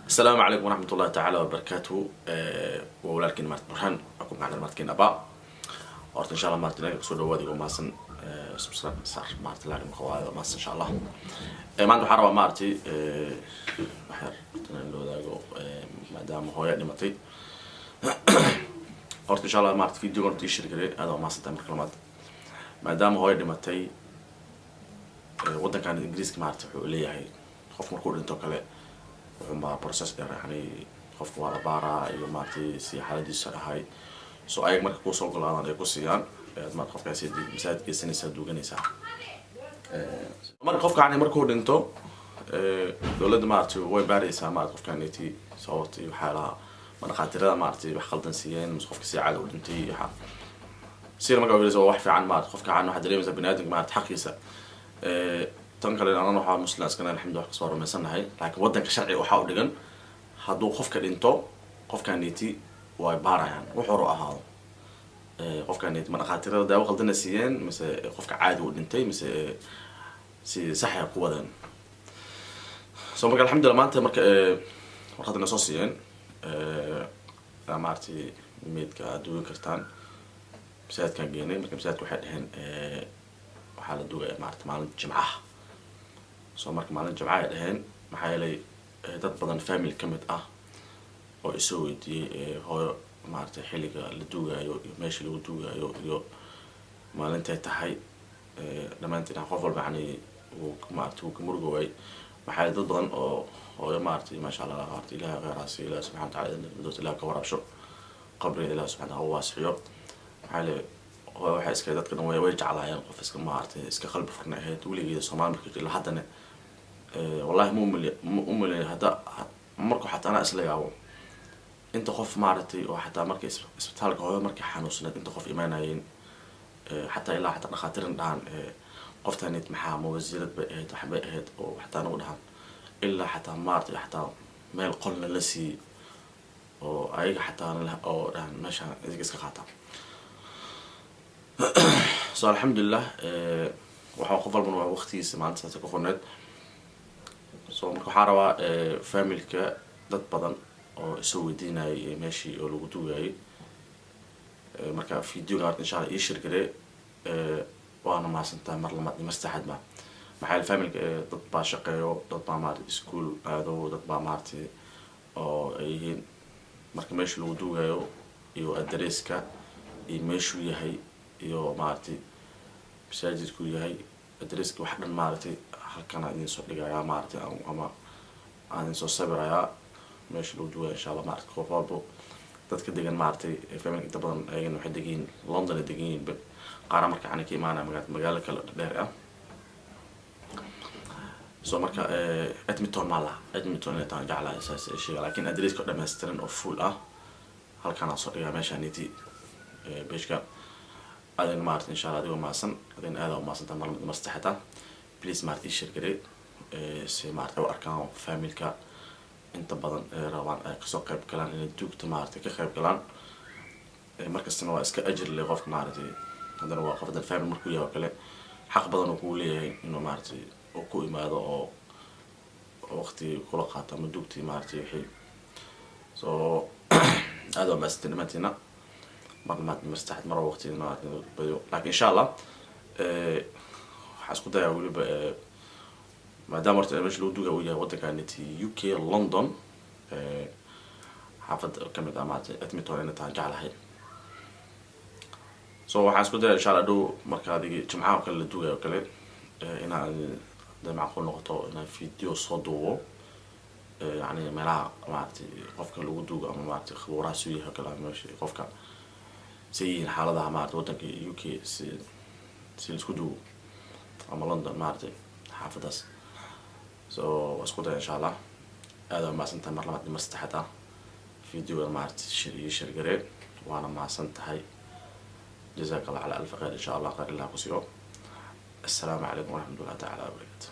السلام عليكم ورحمة الله تعالى وبركاته. ولكن مرت برهان أكون معنا مرتين أبا أرد إن شاء الله مرتين سود وادي وماسن سبسرات صار مرت لعلم خواه ماس إن شاء الله ما عنده حرب مرتي بحر تنلو ذاقو ما دام هو يعني متي أرد إن شاء الله مرت فيديو قلت يشتري هذا ماس تمر كلمات ما دام هو يعني متي وده كان إنجليزي كمارت حوليه هاي خوف مركود أنتو كله وما بروسس يعني خوف ولا بارا iyo maartay si xaaladiisa ahay soo ay marka ku soo galaan ay ku siiyaan ma qofkaasi masaajidkiisa duuganaysa marka qofka aan markuu dhinto dawladda maartay way baaraysaa ma qofkaaniti sababtay xaalaha marqaatirada maartay wax qaldan siiyeen qofka si caad u dhintay waxa sir marka weeyso wax fiican ma qofka aan waxa dareemaysa bini'aadamka maartay xaqiisa tan kale أنا waxaa muslim askana alxamdulillah wax soo rumaysanahay laakiin wadanka sharci waxa uu dhigan haduu qofka dhinto qofkaaniti way baarayaan wuxuu ahaado qofkaaniti marqaatirada daawo qaldan siiyeen mise qofka caadi u dhintay mise si sax ah ku wadan soo marka alxamdulillah maanta marka warqadna soo siiyeen maartay meedka duugan kartaan masaajidkan geenay marka masaajidku waxay dhaheen waxa la duugay maartay maalin jimcaha soo marka maalin jimcaha dhaheen maxay leey dad badan family kamid ah oo isoo weydiiyay hooyo maartay xilliga la duugayo iyo meesha lagu duugayo iyo maalinta tahay dhamaantina qof walba yani uu maartay uu murugay maxay dad badan oo hooyo maartay ma sha Allah maartay ilaahay qaraasi ilaahay subhanahu wa ta'ala inuu ilaahay ka warabsho qabri ilaahay subhanahu wa ta'ala maxay leey waxay iska dadka dhan way jeclaayeen qof iska maartay iska qalbi furnayd waligeeda Soomaali markii la hadana والله مو هذا مركو حتى أنا أسلقه أنت خوف معرتي وحتى مركي إسبتالك هو مركي حنوسنت أنت خوف إيمانين حتى إلا حتى خاطرن دهان قف تاني محا موزيرة بقيت وحبقيت وحتى نقولها إلا حتى معرتي حتى ما القلنا لسي أو أي حتى أنا أو دهان ماشي إذا كسك خاطر صار الحمد لله وحقفل من وقتي سمعت ستكونت soo marka waxa rabaa family-ka dad badan oo isoo weydiinay meeshii oo lagu duugay marka video-ga insha Allah ii shirkade waana maasantaa mar lama mastaxad ma maxay family-ka dad baa shaqeeyo dad baa maartay school aado dad baa maartay oo ay marka meeshii lagu duugayo iyo address-ka iyo meeshuu yahay iyo maartay masaajidku yahay address-ka wax dhan maartay halkan aan soo dhigayaa maartay ama aan soo sawirayaa meesha lagu duugayo insha Allah maartay qof walba dadka degan maartay family inta badan ayagana waxay degan London degan qaar marka aan ka imaanay magaalo kale dheer ah soo marka Edmonton inta jacla asaas shay laakiin address-ka dhameystiran oo full ah halkan aan soo dhigaa meesha niti beeshka adin maartay insha Allah adiga maasan adin aad u maasan tamar mastaxata please ما تيشر قريب سي ما أرتو أركان فاميلكا أنت بدن روان كسوق قريب كلام إن الدوق تمارتي كخريب كلام مركز سنوا إسك أجر اللي غاف مارتي هذا هو غاف هذا الفاميل مركويا وكله حق بدن وقولي إنه مارتي وكوي ما هذا أو وقتي كل قاطع من دوقتي مارتي حي so هذا ما استلمتنا ما مستحد مرة وقتي ما بدو لكن إن شاء الله حاسكو ده يقول بقى ما دام مرت مش لو دوجا ويا وده كانت UK لندن حافظ كم دامات أتمتوا أنا ترجع لهاي so حاسكو ده إن شاء الله دو مركادي جمعة وكل دوجا وكله هنا ده معقول نقطة هنا فيديو صدوه يعني ملا معتي قفك لو دوجا أما معتي خبرة سويها كلام ماشي قفك زي الحالة ده معت وده UK سيلسكودو أما لندن مارتي حافظس so واسكودا إن شاء الله هذا ما سنت مرة ما مستحدا فيديو مارتي شري قريب وأنا ما سنت هاي جزاك الله على ألف خير إن شاء الله خير الله كسيو السلام عليكم ورحمة الله تعالى وبركاته.